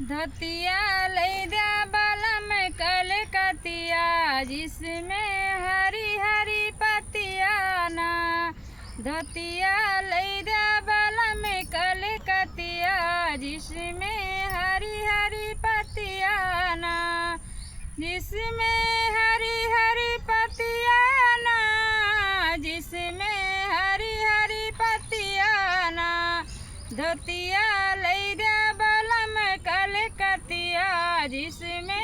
धोतिया लई दे बलम कलकतिया जिसमें हरी हरी पतिया ना। धोतिया लई दे बलम कलकतिया जिसमें हरी हरी पतिया ना। जिसमें हरी हरी पतिया ना। जिसमें हरी हरी पतिया ना। धोतिया लई दे बलम कलकतिया जिसमें